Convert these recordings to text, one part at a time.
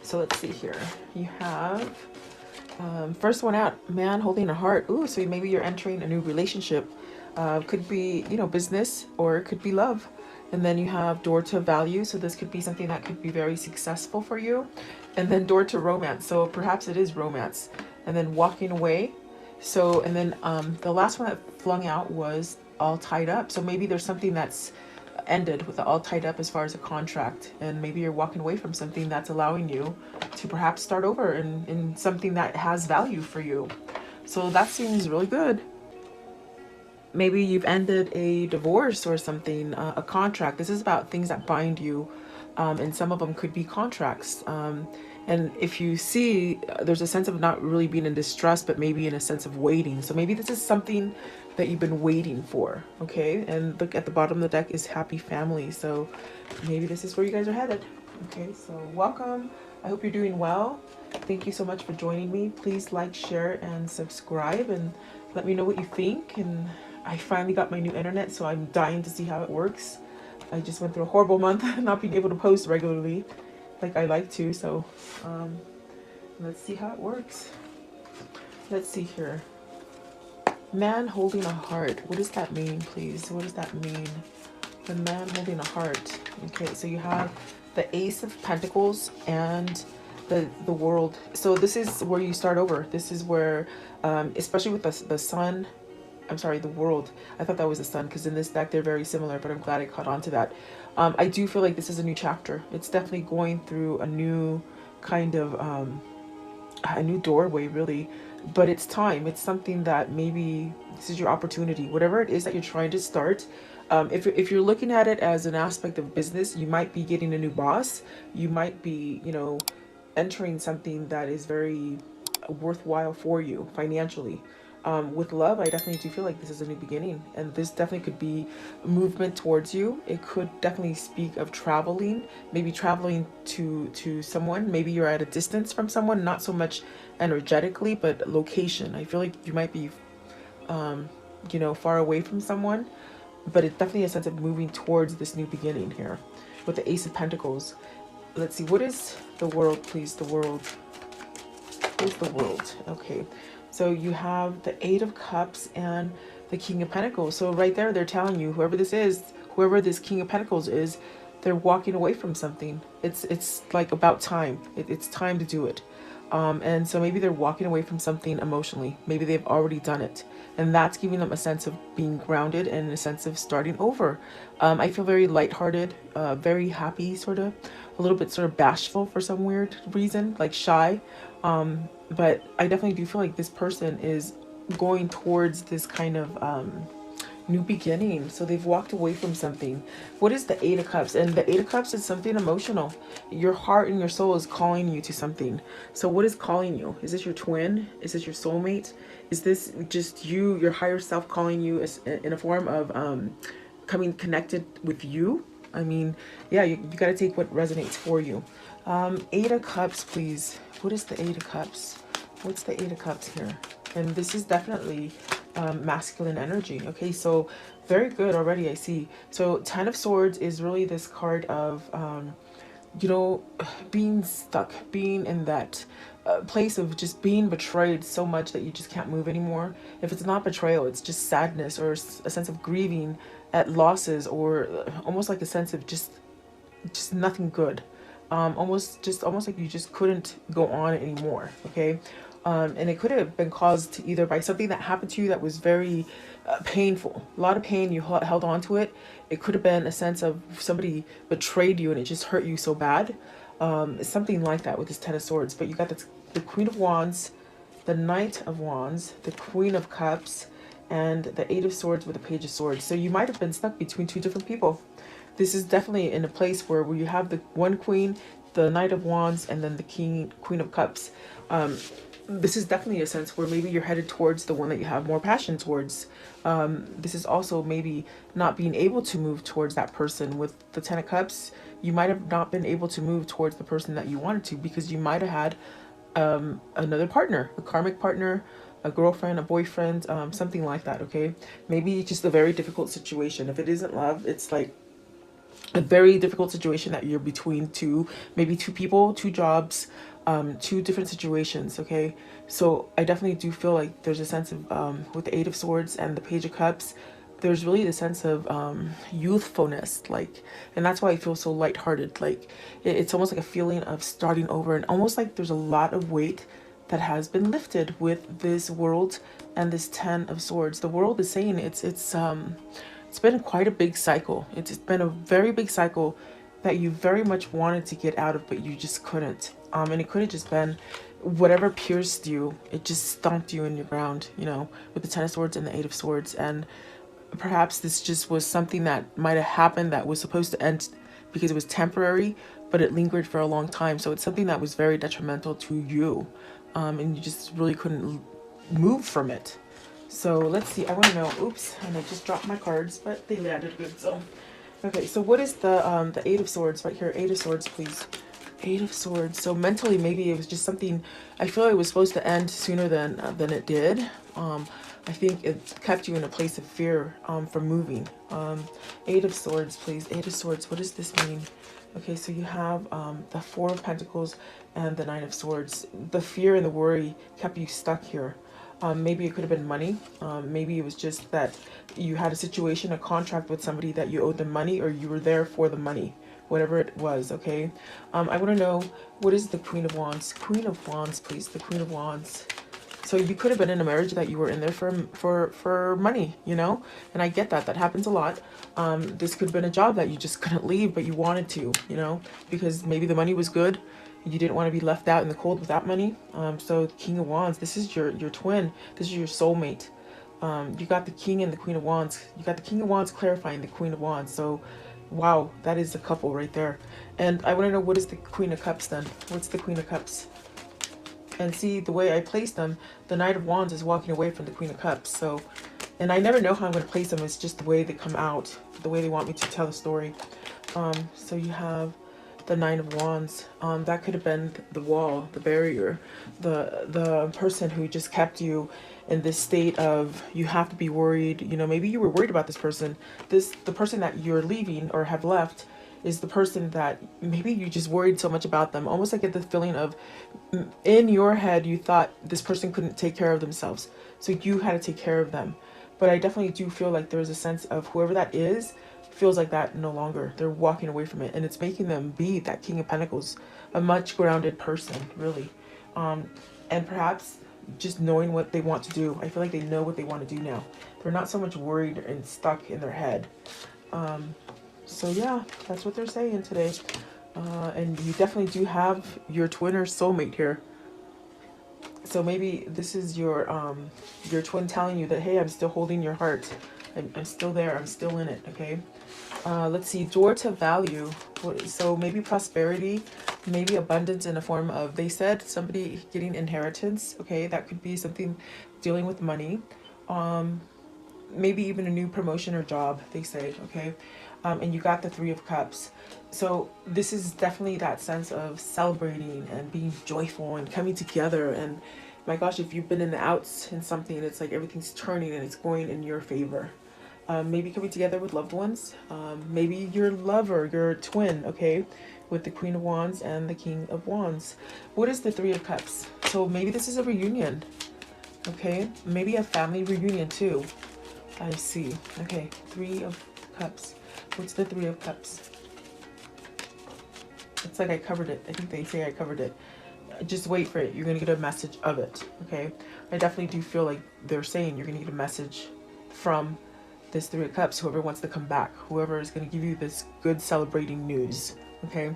So let's see here. You have first one out, man holding a heart. Ooh, so maybe you're entering a new relationship. Could be, you know, business, or it could be love. And then you have door to value. So this could be something that could be very successful for you. And then door to romance. So perhaps it is romance. And then walking away. So, and then the last one that flung out was all tied up. So maybe there's something that's ended with the all tied up as far as a contract, and maybe you're walking away from something that's allowing you to perhaps start over in something that has value for you. So that seems really good. Maybe you've ended a divorce or something, a contract. This is about things that bind you, and some of them could be contracts. And if you see, there's a sense of not really being in distress, but maybe in a sense of waiting. So maybe this is something that you've been waiting for, okay? And look at the bottom of the deck is happy family. So maybe this is where you guys are headed. Okay, so welcome. I hope you're doing well. Thank you so much for joining me. Please like, share, and subscribe, and let me know what you think. And I finally got my new internet, so I'm dying to see how it works. I just went through a horrible month not being able to post regularly like I like to. So let's see how it works. Let's see here. Man holding a heart. What does that mean, please? What does that mean? The man holding a heart. Okay, so you have the Ace of Pentacles and the World. So this is where you start over. This is where, especially with the Sun, I'm sorry, the World. I thought that was the Sun, because in this deck they're very similar, but I'm glad I caught on to that. I do feel like this is a new chapter. It's definitely going through a new kind of, a new doorway, really. But it's time. It's something that maybe this is your opportunity. Whatever it is that you're trying to start, if you're looking at it as an aspect of business, you might be getting a new boss. You might be, you know, entering something that is very worthwhile for you financially. With love, I definitely do feel like this is a new beginning, and this definitely could be movement towards you. It could definitely speak of traveling, maybe traveling to someone. Maybe you're at a distance from someone, not so much energetically, but location. I feel like you might be, you know, far away from someone, but it's definitely a sense of moving towards this new beginning here with the Ace of Pentacles. Let's see, what is the World, please? The World. What is the World? Okay. So you have the Eight of Cups and the King of Pentacles. So right there, they're telling you, whoever this is, whoever this King of Pentacles is, they're walking away from something. It's like about time. It's time to do it. And so maybe they're walking away from something emotionally. Maybe they've already done it. And that's giving them a sense of being grounded and a sense of starting over. I feel very lighthearted, very happy, sort of, a little bit sort of bashful for some weird reason, like shy. But I definitely do feel like this person is going towards this kind of new beginning. So they've walked away from something. What is the Eight of Cups? And the Eight of Cups is something emotional. Your heart and your soul is calling you to something. So what is calling you? Is this your twin? Is this your soulmate? Is this just you, your higher self, calling you as, in a form of coming connected with you? I mean, yeah, you got to take what resonates for you. Eight of Cups, please. What is the Eight of Cups? What's the Eight of Cups here? And this is definitely masculine energy. Okay, so very good already, I see. So Ten of Swords is really this card of, you know, being stuck, being in that place of just being betrayed so much that you just can't move anymore. If it's not betrayal, it's just sadness or a sense of grieving at losses, or almost like a sense of just nothing good. Almost like you just couldn't go on anymore. Okay. And it could have been caused either by something that happened to you that was very painful, a lot of pain, you held on to it. It could have been a sense of somebody betrayed you and it just hurt you so bad. Something like that with this Ten of Swords. But you got the Queen of Wands, the Knight of Wands, the Queen of Cups, and the Eight of Swords with the Page of Swords. So you might have been stuck between two different people. This is definitely in a place where you have the one queen, the Knight of Wands, and then the Queen of Cups. This is definitely a sense where maybe you're headed towards the one that you have more passion towards. This is also maybe not being able to move towards that person. With the Ten of Cups, you might have not been able to move towards the person that you wanted to, because you might have had another partner, a karmic partner, a girlfriend, a boyfriend, something like that. Okay, maybe just a very difficult situation. If it isn't love, it's like a very difficult situation that you're between two, maybe two people, two jobs, two different situations. Okay, so I definitely do feel like there's a sense of with the Eight of Swords and the Page of Cups, there's really the sense of youthfulness, like, and that's why I feel so lighthearted. Like it's almost like a feeling of starting over, and almost like there's a lot of weight that has been lifted with this world and this Ten of Swords. The world is saying it's been quite a big cycle. It's been a very big cycle that you very much wanted to get out of, but you just couldn't. And it could have just been whatever pierced you, it just stomped you in your ground, you know, with the Ten of Swords and the Eight of Swords. And perhaps this just was something that might have happened that was supposed to end because it was temporary, but it lingered for a long time. So it's something that was very detrimental to you. And you just really couldn't move from it. So let's see, I want to know, oops, and I just dropped my cards, but they landed good, so. Okay, so what is the Eight of Swords right here? Eight of Swords, please. Eight of Swords. So mentally, maybe it was just something, I feel like it was supposed to end sooner than it did. I think it kept you in a place of fear from moving. Eight of Swords, please. Eight of Swords, what does this mean? Okay, so you have the Four of Pentacles and the Nine of Swords. The fear and the worry kept you stuck here. Maybe it could have been money. Maybe it was just that you had a situation, a contract with somebody that you owed them money, or you were there for the money, whatever it was. Okay. I want to know, what is the Queen of Wands? Queen of Wands, please. The Queen of Wands. So you could have been in a marriage that you were in there for money, you know, and I get that. That happens a lot. This could have been a job that you just couldn't leave, but you wanted to, you know, because maybe the money was good. You didn't want to be left out in the cold without money. So King of Wands, this is your twin. This is your soulmate. You got the King and the Queen of Wands. You got the King of Wands clarifying the Queen of Wands. So, wow, that is a couple right there. And I want to know, what is the Queen of Cups then? What's the Queen of Cups? And see, the way I place them, the Knight of Wands is walking away from the Queen of Cups. So, and I never know how I'm going to place them. It's just the way they come out, the way they want me to tell the story. So you have the Nine of Wands. That could have been the wall, the barrier, the person who just kept you in this state of, you have to be worried. You know, maybe you were worried about this person. The person that you're leaving or have left is the person that maybe you just worried so much about them. Almost like get the feeling of, in your head, you thought this person couldn't take care of themselves, so you had to take care of them. But I definitely do feel like there's a sense of whoever that is feels like that no longer. They're walking away from it, and it's making them be that King of Pentacles, a much grounded person, really. And perhaps just knowing what they want to do. I feel like they know what they want to do now. They're not so much worried and stuck in their head. So yeah, that's what they're saying today. And you definitely do have your twin or soulmate here. So maybe this is your twin telling you that, hey, I'm still holding your heart. I'm still there. I'm still in it. Okay. Let's see. Door to value. So maybe prosperity, maybe abundance in a form of, they said somebody getting inheritance. Okay. That could be something dealing with money. Maybe even a new promotion or job, they say. Okay. And you got the Three of Cups. So this is definitely that sense of celebrating and being joyful and coming together. And my gosh, if you've been in the outs in something, it's like everything's turning and it's going in your favor. Maybe coming together with loved ones. Maybe your lover, your twin, okay, with the Queen of Wands and the King of Wands. What is the Three of Cups? So maybe this is a reunion, okay? Maybe a family reunion too. I see. Okay, Three of Cups. What's the Three of Cups? It's like I covered it. I think they say I covered it. Just wait for it. You're going to get a message of it, okay? I definitely do feel like they're saying you're going to get a message from this Three of Cups, whoever wants to come back, whoever is going to give you this good celebrating news, okay?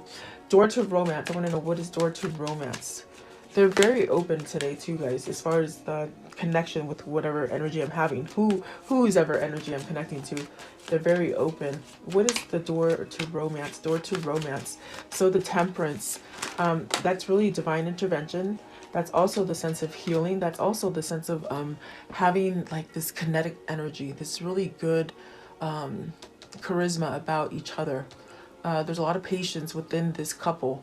Door to romance. I want to know, what is door to romance? They're very open today too, guys, as far as the connection with whatever energy I'm having, whose ever energy I'm connecting to. They're very open. What is the door to romance? Door to romance. So the Temperance, that's really divine intervention. That's also the sense of healing. That's also the sense of having like this kinetic energy, this really good charisma about each other. There's a lot of patience within this couple.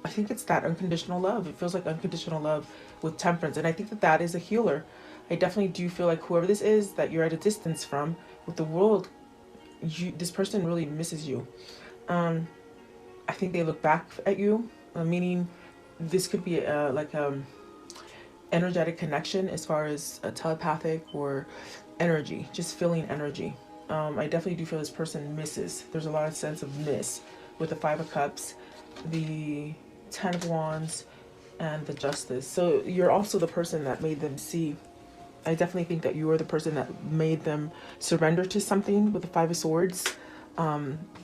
I think it's that unconditional love. It feels like unconditional love with Temperance. And I think that that is a healer. I definitely do feel like whoever this is that you're at a distance from, with the world this person really misses you. I think they look back at you, meaning this could be like energetic connection as far as a telepathic or energy, just feeling energy. I definitely do feel this person misses. There's a lot of sense of miss with the Five of Cups, the Ten of Wands, and the Justice. So you're also the person that made them see. I definitely think that you are the person that made them surrender to something with the Five of Swords,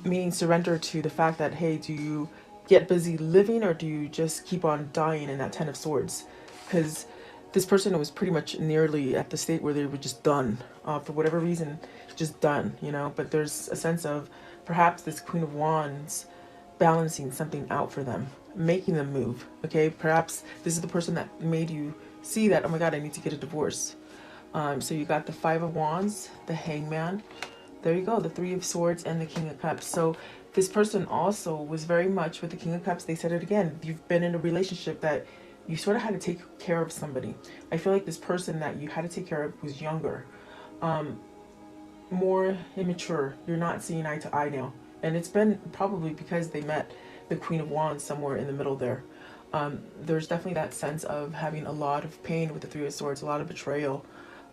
meaning surrender to the fact that, hey, do you get busy living or do you just keep on dying in that Ten of Swords? Because this person was pretty much nearly at the state where they were just done, for whatever reason, just done, you know. But there's a sense of perhaps this Queen of Wands balancing something out for them, making them move. Okay, perhaps this is the person that made you see that, oh my god, I need to get a divorce. So you got the Five of Wands, the Hangman, there you go, the Three of Swords, and the King of Cups. So this person also was very much with the King of Cups. They said it again, you've been in a relationship that you sort of had to take care of somebody. I feel like this person that you had to take care of was younger, more immature. You're not seeing eye to eye now. And it's been probably because they met the Queen of Wands somewhere in the middle there. There's definitely that sense of having a lot of pain with the Three of Swords, a lot of betrayal.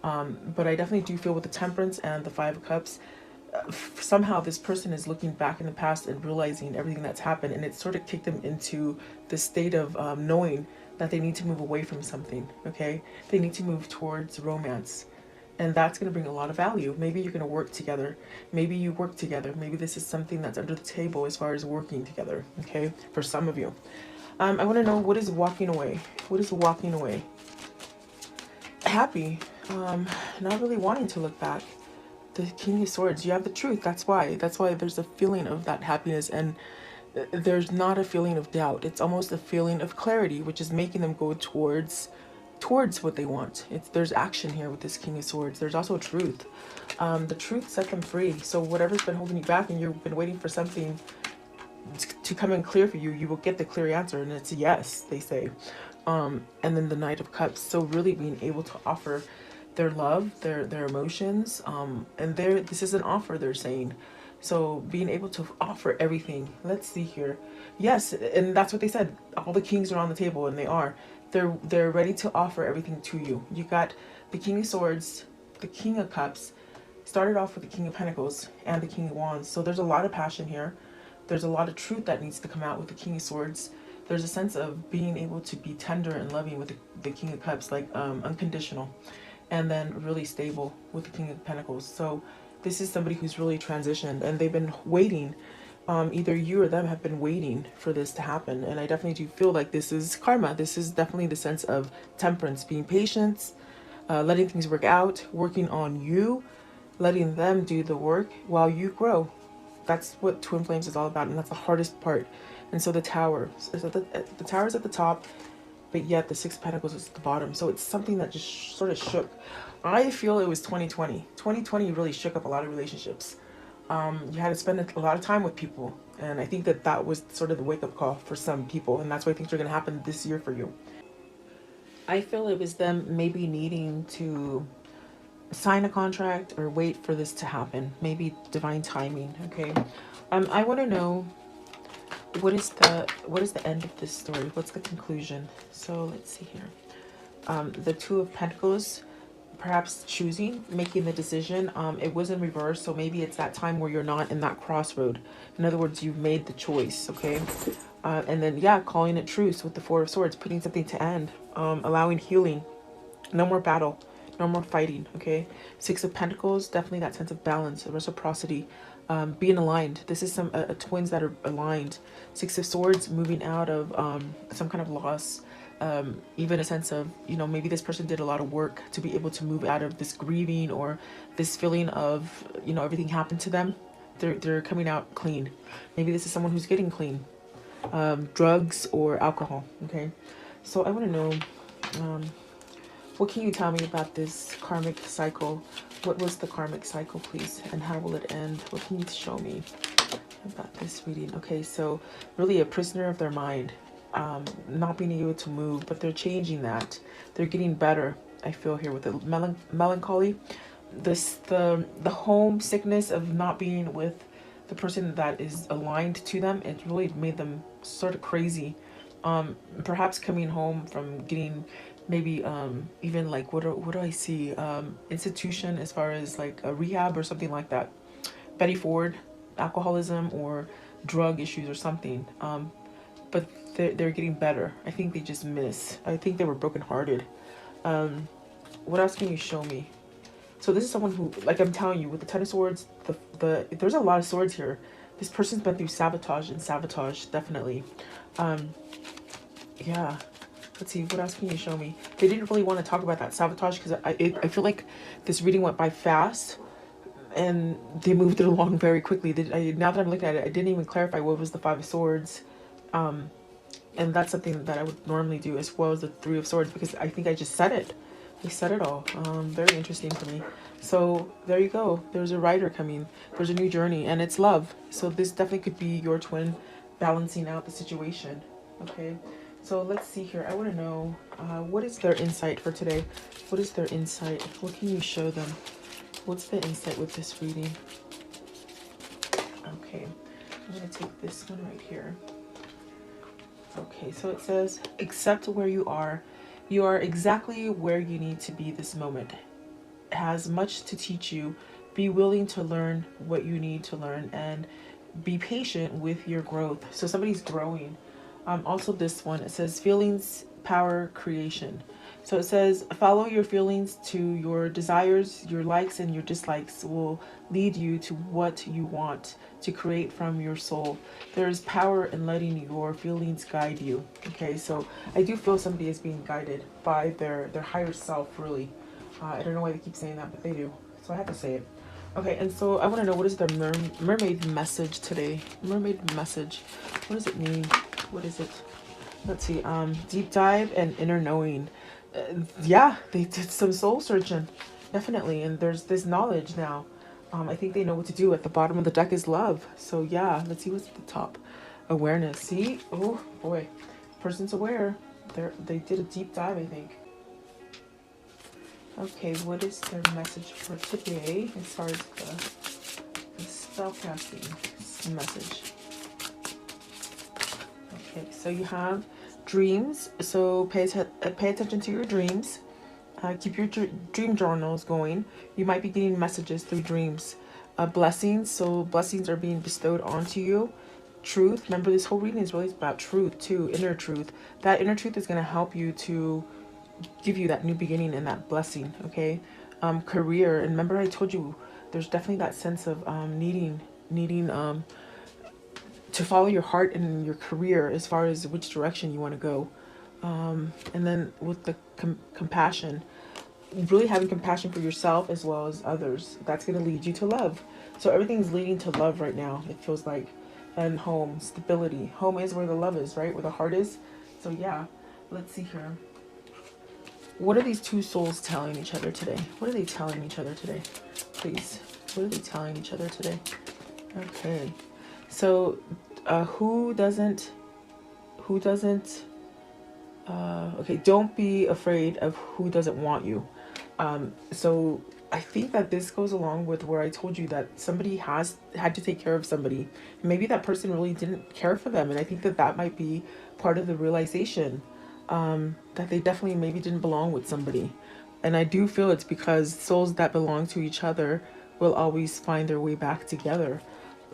But I definitely do feel with the Temperance and the Five of Cups, somehow this person is looking back in the past and realizing everything that's happened, and it sort of kicked them into the state of knowing that they need to move away from something. Okay, they need to move towards romance, and that's going to bring a lot of value. Maybe you're going to work together, maybe you work together, maybe this is something that's under the table as far as working together. Okay, for some of you, I want to know, what is walking away? What is walking away? Happy, not really wanting to look back. The King of Swords, you have the truth. That's why there's a feeling of that happiness, and there's not a feeling of doubt. It's almost a feeling of clarity, which is making them go towards what they want. There's action here with this King of Swords. There's also truth. The truth set them free. So whatever's been holding you back and you've been waiting for something to come in clear for you, you will get the clear answer, and it's yes, they say. And then the Knight of Cups. So really being able to offer their love, their emotions, and this is an offer, they're saying. So being able to offer everything. Let's see here. Yes, and that's what they said. All the kings are on the table, and they are. They're ready to offer everything to you. You got the King of Swords, the King of Cups, started off with the King of Pentacles and the King of Wands. So there's a lot of passion here. There's a lot of truth that needs to come out with the King of Swords. There's a sense of being able to be tender and loving with the King of Cups, like unconditional, and then really stable with the King of Pentacles. So this is somebody who's really transitioned, and they've been waiting. Either you or them have been waiting for this to happen. And I definitely do feel like this is karma. This is definitely the sense of temperance, being patient, letting things work out, working on you, letting them do the work while you grow. That's what Twin Flames is all about, and that's the hardest part. And so the Tower, so the Tower's at the top, but yet the Six of Pentacles is at the bottom. So it's something that just sort of shook. I feel it was 2020. 2020 really shook up a lot of relationships. You had to spend a lot of time with people, and I think that was sort of the wake-up call for some people, and that's why things are going to happen this year for you. I feel it was them maybe needing to sign a contract or wait for this to happen. Maybe divine timing. Okay. I want to know, what is the end of this story? What's the conclusion? So let's see here. The Two of Pentacles, perhaps choosing, making the decision. It was in reverse, so maybe it's that time where you're not in that crossroad. In other words, you've made the choice. Okay. And then, yeah, calling it truce with the Four of Swords, putting something to end, allowing healing. No more battle, no more fighting. Okay. Six of Pentacles, definitely that sense of balance, reciprocity, being aligned. This is some twins that are aligned. Six of Swords, moving out of some kind of loss, even a sense of, you know, maybe this person did a lot of work to be able to move out of this grieving or this feeling of, you know, everything happened to them. They're coming out clean. Maybe this is someone who's getting clean. Drugs or alcohol. Okay. So I want to know, what can you tell me about this karmic cycle? What was the karmic cycle, please? And how will it end? What can you show me about this reading? Okay, so really a prisoner of their mind, not being able to move, but they're changing that. They're getting better, I feel here, with the melancholy, the homesickness of not being with the person that is aligned to them, it really made them sort of crazy. Perhaps coming home from getting maybe even like what do I see, institution as far as like a rehab or something like that. Betty Ford, alcoholism or drug issues or something. But they're getting better. I think they just miss. I think they were brokenhearted. What else can you show me? So this is someone who, like I'm telling you, with the Ten of Swords, there's a lot of swords here. This person's been through sabotage and sabotage, definitely. Um, yeah. Let's see, what else can you show me? They didn't really want to talk about that sabotage because I feel like this reading went by fast and they moved it along very quickly. Now that I'm looking at it, I didn't even clarify what was the Five of Swords. And that's something that I would normally do, as well as the Three of Swords, because I think I just said it. I said it all. Very interesting for me. So there you go. There's a rider coming. There's a new journey, and it's love. So this definitely could be your twin balancing out the situation. Okay. So let's see here. I want to know what is their insight for today. What is their insight? What can you show them? What's the insight with this reading? Okay. I'm going to take this one right here. Okay, so it says, accept where you are. You are exactly where you need to be this moment. It has much to teach you. Be willing to learn what you need to learn and be patient with your growth. So somebody's growing. Also this one, it says feelings, power, creation. So it says follow your feelings to your desires. Your likes and your dislikes will lead you to what you want to create from your soul. There is power in letting your feelings guide you. Okay, so I do feel somebody is being guided by their higher self, really. I don't know why they keep saying that, but they do. So I have to say it. Okay, and so I want to know, what is the mermaid message today? Mermaid message. What does it mean? What is it? Let's see. Deep dive and inner knowing. Yeah, they did some soul searching, definitely. And there's this knowledge now. I think they know what to do. At the bottom of the deck is love. So yeah, let's see what's at the top. Awareness. See? Oh boy, person's aware. They did a deep dive, I think. Okay, what is their message for today as far as the spellcasting message? Okay, so you have dreams. So pay attention to your dreams. Keep your dream journals going. You might be getting messages through dreams. Blessings. So blessings are being bestowed onto you. Truth. Remember, this whole reading is really about truth too. Inner truth. That inner truth is going to help you to give you that new beginning and that blessing. Okay. Career. And remember, I told you there's definitely that sense of needing to follow your heart and your career as far as which direction you want to go. And then with the compassion, really having compassion for yourself as well as others, that's going to lead you to love. So everything's leading to love right now, it feels like. And home, stability. Home is where the love is, right? Where the heart is. So yeah, let's see here. What are these two souls telling each other today? What are they telling each other today? Please. What are they telling each other today? Okay. So who doesn't okay, don't be afraid of who doesn't want you. So I think that this goes along with where I told you that somebody had to take care of somebody. Maybe that person really didn't care for them, and I think that that might be part of the realization, that they definitely maybe didn't belong with somebody. And I do feel it's because souls that belong to each other will always find their way back together.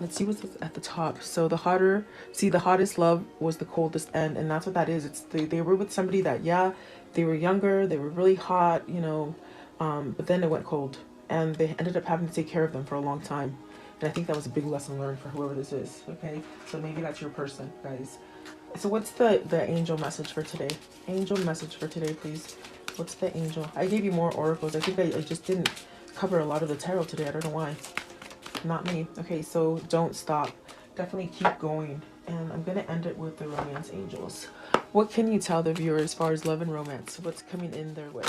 Let's see what's at the top. So the hottest love was the coldest end, and that's what that is. It's they were with somebody that, yeah, they were younger, they were really hot, you know, but then it went cold, and they ended up having to take care of them for a long time. And I think that was a big lesson learned for whoever this is. Okay, so maybe that's your person, guys. So what's the angel message for today? Angel message for today, please. What's the angel? I gave you more oracles. I think I just didn't cover a lot of the tarot today. I don't know why. Not me. Okay, so don't stop. Definitely keep going. And I'm going to end it with the romance angels. What can you tell the viewer as far as love and romance? What's coming in their way?